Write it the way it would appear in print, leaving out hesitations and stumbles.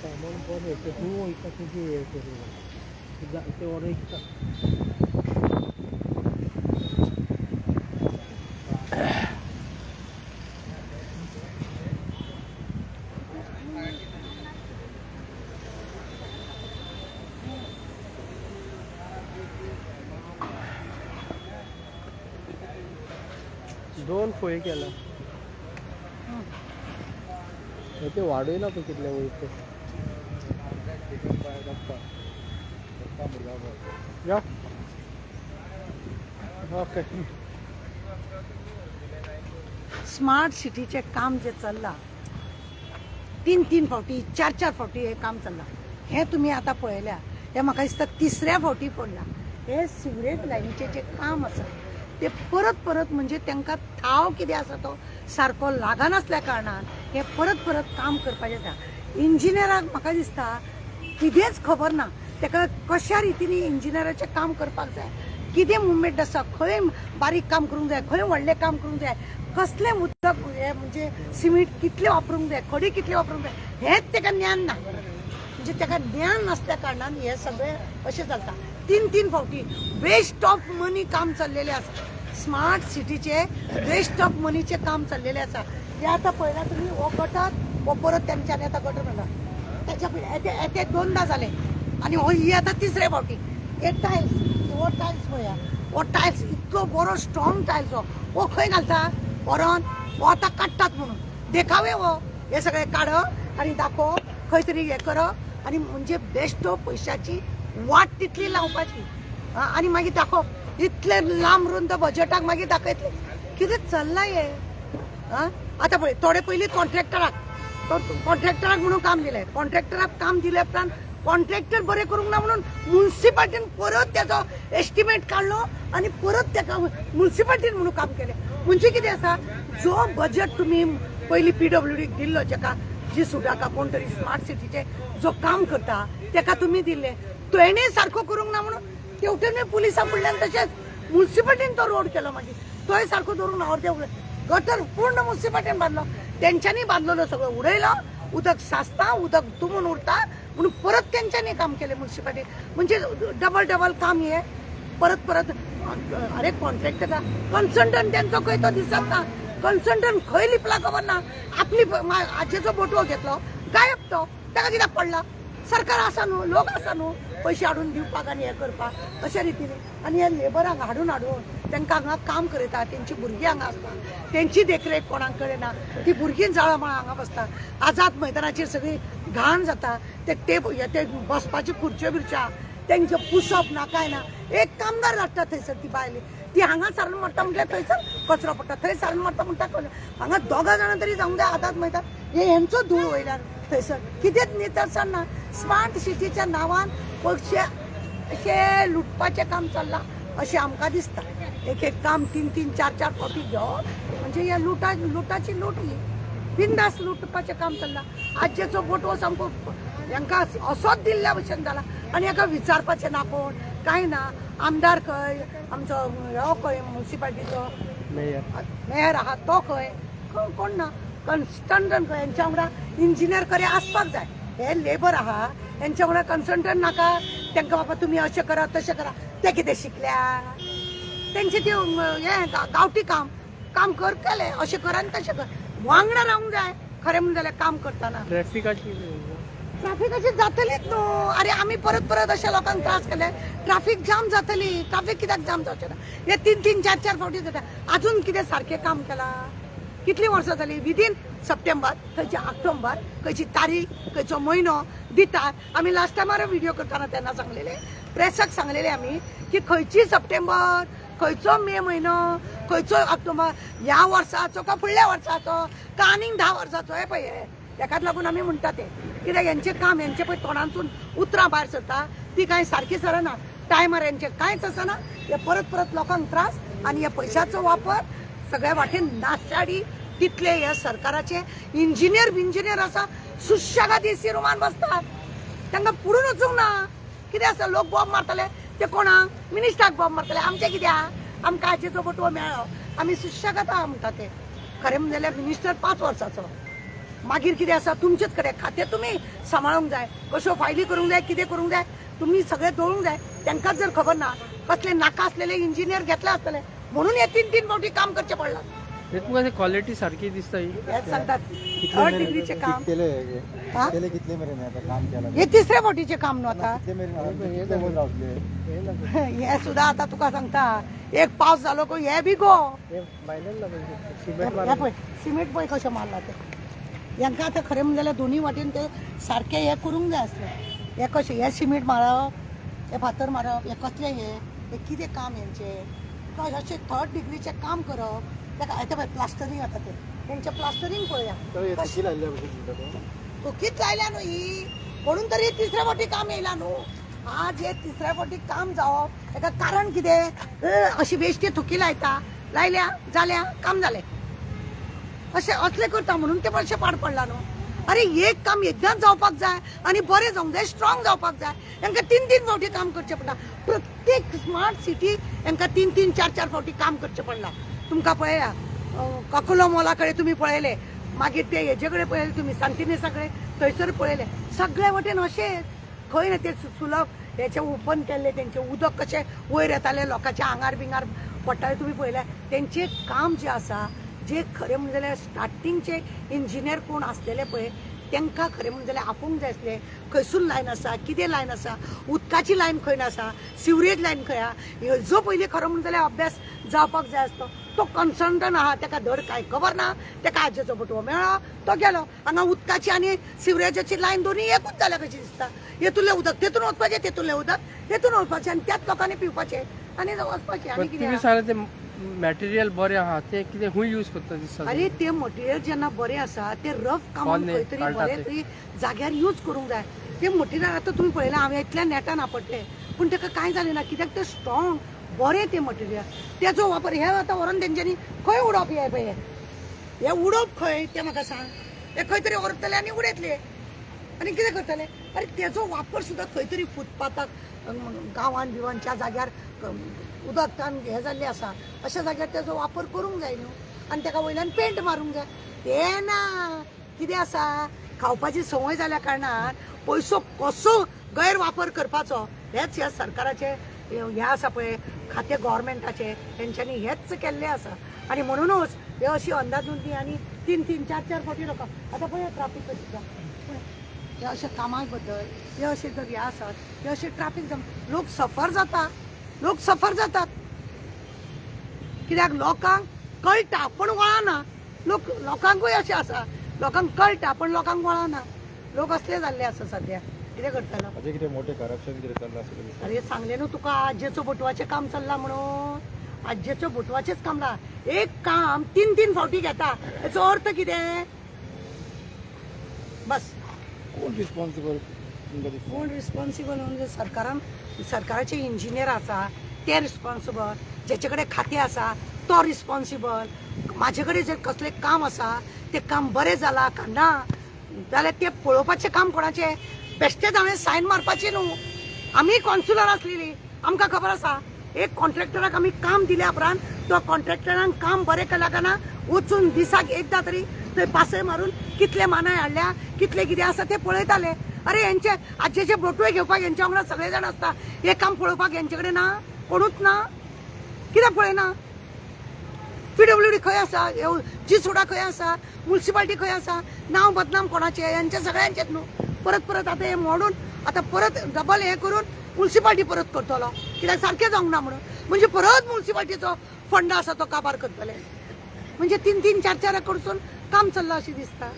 सामान पण येते हो इथं किती येते ते वर एक 2 फोय केला ते वाढवेला तो कितल्या वेळ या ओके स्मार्ट सिटीचे काम जे चल्ला 3 फावटी 4 फावटी हे काम चल्ला हे तुम्ही आता पळयल्या हे म्हाका दिसता 3ऱ्या फावटी पडला हे सिवरेज लायनीचे जे काम आसा ते परत परत म्हणजे तांकां थाव कितें आसा तो सारको लागनासल्या कारणान हे परत परत काम करपाचें आसा इंजिनियराक म्हाका दिसता कितेंच खबर ना ताका कशा रितीनी इंजिनियराचें काम करपाक जाय कितें मुवमेंट आसा खंय बारीक काम करूंक जाय खंय व्हडलें काम करूंक जाय कसलें उदक हे म्हणजे सिमीट कितलें वापरूंक जाय खडी कितली वापरूंक जाय हेंच ताका ज्ञान ना म्हणजे ताका ज्ञान नासल्या कारणान हे सगळें अशें चलता 3 फावटी वेस्ट ऑफ मनी काम चल्लेलें आसा स्मार्ट सिटीचे वेस्ट ऑफ मनीचे काम चल्लेलें आसा ते आतां पळयलां तुमी हो गटर हो परत तेंच्यांनी आतां गटर म्हणटा त्याच्या येते 2दा जाले आनी हो ही आतां 3रे फावटी हे टायल्स हो टायल्स पळया हो टायल्स इतलो बरो स्ट्रॉंग टायल्स हो खंय घालता व्हरोन हो आतां काडटात म्हणून देखावे हो हे सगळे काडप आनी दाखोवप खंय तरी हे करप आनी म्हणजे बेश्टो पयशाची वाट तितली लावपाची आनी मागीर दाखोवप इतले लांब रुंद बजेटाक मागीर दाखयतले कितें चल्लां हे आतां पळय थोडे पयलीं कॉन्ट्रॅक्टराक म्हणून काम दिलें कॉन्ट्रॅक्टराक काम दिले उपरांत कॉन्ट्रॅक्टर बरें करूंक ना म्हणून म्युन्सिपाल्टीन परत त्याचो एस्टिमेट काडलो आनी परत ताका म्युन्सिपाल्टीन म्हणून काम केलें म्हणजे कितें आसा जो बजेट तुमी पयलीं PWDक दिल्लो जेका जी सुडाका कोण तरी स्मार्ट सिटीचे जो काम करता ताका तुमी दिल्ले तेणें सारको करूंक ना म्हणून तेवटेन पुलिसां फुडल्यान तशेंच म्युन्सिपाल्टीन तो रोड केलो मागीर तोय सारको धरून ना अर्दे गटर पूर्ण म्युन्सिपाल्टीन बांदलो तेंच्यांनी बांदलेलो सगळो उडयलो उदक साचता उदक तुंबून उरता म्हणून परत तेंच्यांनी काम केलें म्युन्सिपाल्टी म्हणजे डबल काम हे परत अरे कॉन्ट्रॅक्टर कन्सल्टंट त्यांचो खंय तो दिसत ना कन्सल्टंट खंय लिपला खबर ना आपली आजेचो बोटवो घेतलो गायब तो ताका कित्याक पडला सरकार आसा न्हू लोक आसा न्हू पैसे हाडून दिवपाक आनी हे करपाक अशा रितीने आनी हे लेबरांक हाडून तांकां हांगा काम करयता तेंची भुरगीं हांगा आसता तेंची देखरेख कोणाक कळना ती भुरगीं जाळा म्हण हांगा बसता आझाद मैदानाचेर सगळी घाण जाता ते बसपाच्यो खुर्च्यो बिरच्या तेंचे पुसप ना काय ना एक कामदार धाडटा थंयसर ती बायली ती हांगा सारून मारता म्हटल्यार थंयसर कचरो पडटा थंय सारून मारता म्हणटा हांगा 2 जाणां तरी जावंक जाय आझाद मैदान हेंचो धूळ वयल्यान थंयसर कितेंच नितळसाण ना स्मार्ट सिटीच्या नांवान पक्षी अशें लुटपाचें काम चल्लां अशें आमकां दिसता एक काम 3 4 फावटी घेवप म्हणजे हे लुटाची लूट ही बिंदास लुटपाचें काम चल्लां आजचो बोटवो सामको हांकां असोच दिल्ल्या भशेन जाला आनी हाका विचारपाचें ना कोण कांय ना आमदार खंय आमचो हो खंय म्युन्सिपाल्टीचो मेयर आहा तो खंय कोण ना कन्सल्टंट खंय हेंच्या वांगडा इंजिनियर खरें आसपाक जाय हे लेबर आहा हेंच्या वांगडा कन्सल्टंट नाका तांकां बाबा तुमी अशें करा तशें करा ते कितें शिकल्या तेंचे ते हे गांवठी काम कर केलें अशें कर आनी तशें कर वांगडा रावंक जाय खरें म्हणून जाल्यार काम करतना ट्रॅफिकाची जातलीच न्हू अरे आमी परत अशा लोकांक त्रास केले ट्रॅफिक जाम जातली ट्रॅफिक कित्याक जाम जावचें ना हे 3 4 फावटी जाता अजून कितें सारकें काम केलां कितलीं वर्सां जालीं विदीन सप्टेंबर खंयचे ऑक्टोबर खंयची तारीख खंयचो म्हयनो दितात आमी लास्ट टायमार व्हिडिओ करतना तेन्ना सांगलेले प्रेसाक सांगलेले आमी की खंयची सप्टेंबर खंयचो मे म्हयनो खंयचो ऑक्टोबर ह्या वर्साचो का फुडल्या वर्साचो का आनीक 10 वर्साचो हे पळय हे ताकाच लागून आमी म्हणटा ते कित्याक हेंचें काम हेंचे पळय तोंडांतून उतरां भायर सरता ती कांय सारकी सरना टायमार हेंचें कांयच आसना हे परत लोकांक त्रास आनी ह्या पयशांचो वापर सगळ्या वाटेन नाशाडी तितले ह्या सरकाराचे इंजिनियर आसा सुशेगाद एसी रुमान बसतात तांकां पुढून वचूंक ना कितें आसा लोक बॉम्ब मारतले ते कोणाक मिनिस्टराक बॉम्ब मारतले आमचे कित्याक आमकां आजेचो बटवो मेळ्ळो आमी सुशेगाद आहा म्हणटा ते खरें म्हणजे मिनिस्टर 5 वर्सांचो मागीर कितें आसा तुमचेच कडेन खातें तुमी सांबाळूंक जाय कश्यो फायली करूंक जाय कितें करूंक जाय तुमी सगळें दळूंक जाय तांकांच जर खबर ना कसले नाका आसलेले इंजिनियर घेतले आसतले म्हणून हे 3 फावटी काम करचें पडलां तुमकां क्वालिटी सारकी दिसता ही हेच सांगतात 3rd डिग्रीचे काम हा? कितले मेरेन आता काम केलं हे 3ऱ्या फावटीचे काम न्हू आता कितले मेरेन रावतले हे सुद्धा आता तुका सांगता एक पावस जालो को हे बी गो हे पळय सिमेंट पळय कशें मारला ते हांकां आतां खरें म्हणलें जाल्यार दोनी वाटेन ते सारकें हे करूंक जाय आसलें हे कशें हे सिमेंट मारप हे फातर मारप हे कसलें हे कितें काम हेंचें अशें 3rd डिग्रीचें काम करप तेका येता पळय प्लास्टरींग जाता ते तेंचें प्लास्टरींग पळया कित लायल्या न्हू ही म्हणून तरी 3ऱ्या फावटी काम येयला न्हू आज हे 3ऱ्या फावटी काम जावप हेका कारण कितें अशी बेश्टी थुकी लायता लायल्या जाल्या काम जालें अशें असलें करता म्हणून ते मातशें पाड पडला न्हू अरे एक काम एकदांच जावपाक जाय आनी बरें जावंक जाय स्ट्रॉंग जावपाक जाय हांकां 3 फावटी काम करचें पडटा प्रत्येक स्मार्ट सिटी हांकां 3 4 फावटी काम करचें पडलां तुमकां पळया ककुलो मॉला कडेन तुमी पळयले मागीर ते हेजे कडेन पळयले तुमी सांतिनेसा कडेन थंयसर पळयले सगळे वटेन अशें खंय ना ते सुलभ हेचे ओपन केल्ले तेंचे उदक कशें वयर येतालें लोकांच्या आंगार बिंगार पडटाले तुमी पळयलें तेंचें काम जें आसा जे खरें म्हणजे जाल्यार स्टार्टिंगचे इंजिनियर कोण आसलेले पळय तांकां खरें म्हणजे जाल्यार आपोवंक जाय आसलें खंयसून लायन आसा कितें लायन आसा उदकाची लायन खंय आसा सिवरेज लायन खंय आहा जो पयलीं खरो म्हणजे जाल्यार अभ्यास जावपाक जाय आसतो तो कन्सल्टंट आहा ताका धड कांय खबर ना ताका आजेचो बटवो मेळ्ळो तो गेलो हांगा उदकाची आनी सिवरेजाची लायन दोनी एकूच जाल्या कशी दिसता हेतुलें उदक तेतून वचपाचें तेतुलें उदक तेतून वचपाचें आनी त्याच लोकांनी पिवपाचें आनी वचपाचें आनी तुम्ही कितें सांगले ते मॅटेरियल बरें आहा ते कितें हूंय यूज करता दिसता अरे ते मटेरियल जेन्ना बरें आसा ते रफ कामाक खंय तरी बरें तरी जाग्यार यूज करूंक जाय ते मटेरियल आतां तुमी पळयलां हांवें इतल्या नेटान आपटलें पूण ताका कांय जालें ना कित्याक ते स्ट्रॉंग बरें ते मटेरियल तेजो वापर हे आतां व्हरून तेंच्यांनी खंय उडोवप हे पळय हे उडोवप खंय तें म्हाका सांग हे खंय तरी व्हरतले आनी उडयतले आनी कितें करतले अरे तेजो वापर सुद्दां खंय तरी फुटपाथाक गांवान बिवान ज्या जाग्यार उदक तान हे जाल्लें आसा अशा जाग्यार तेजो वापर करूंक जाय न्हू आनी ताका वयल्यान पेंट मारूंक जाय ते ना कितें आसा खावपाची संवय जाल्या कारणान पयसो कसो गैरवापर करपाचो हेच ह्या सरकाराचे हे आसा पळय खातें गव्हर्मेंटाचे तेंच्यांनी हेच केल्लें आसा आनी म्हणूनच हे अशी अंदाजुंदी आनी 3 4 फावटी लोकां आतां पळय ट्राफीक कशी हे अशे कामा बद्दल हे अशे जर हे आसात हे अशे ट्राफीक जाम लोक सफर जातात कित्याक लोकांक कळटा पण वळना लोकांकूय अशें आसा लोकांक कळटा पण लोकांक वळना लोक असले जाल्ले आसा सध्या कितें करतलो अजून किती मोठे करप्शन किती चाललं असेल अरे सांगले न्हू तुका आजेचो बटवाचें काम चल्लां म्हणून आजेचो बटवाचेंच काम ना एक काम 3 फावटी घेता हेचो अर्थ कितें बस कोण रिस्पॉन्सिबल कोण रिस्पॉन्सिबल म्हणजे सरकाराचे इंजिनियर आसा ते रिस्पॉन्सिबल जेचे कडेन खातें आसा तो रिस्पॉन्सिबल म्हाजे कडेन जर कसलें काम आसा तें काम बरें जालां काय ना जाल्यार तें पळोवपाचें काम कोणाचें बेश्टेच हांवें सायन मारपाची न्हू आमी कॉन्सुलर आसलेली आमकां खबर आसा एक कॉन्ट्रॅक्टराक आमी काम दिल्या उपरांत तो कॉन्ट्रॅक्टरान काम बरें केलां काय ना वचून दिसाक एकदां तरी थंय पासय मारून कितले मानाय हाडल्या कितले कितें आसा ते पळयताले अरे हेंचे आजेचे बटवे घेवपाक हेंच्या वांगडा सगळे जाण आसता हे काम पळोवपाक हेंचे कडेन ना कोणूच ना कित्याक पळयना PWD खंय आसा जिसुडा खंय आसा म्युनिसिपालिटी खंय आसा नांव बदनाम कोणाचें हेंचे सगळ्यांचेच न्हू परत आतां हे मोडून आतां परत डबल हे करून म्युनिसिपालिटी परत करतलो कित्याक सारकें जावंक ना म्हणून म्हणजे परत म्युनिसिपालिटीचो फंड आसा तो काबार करतले म्हणजे 3 4 कडसून काम चल्लां अशें दिसता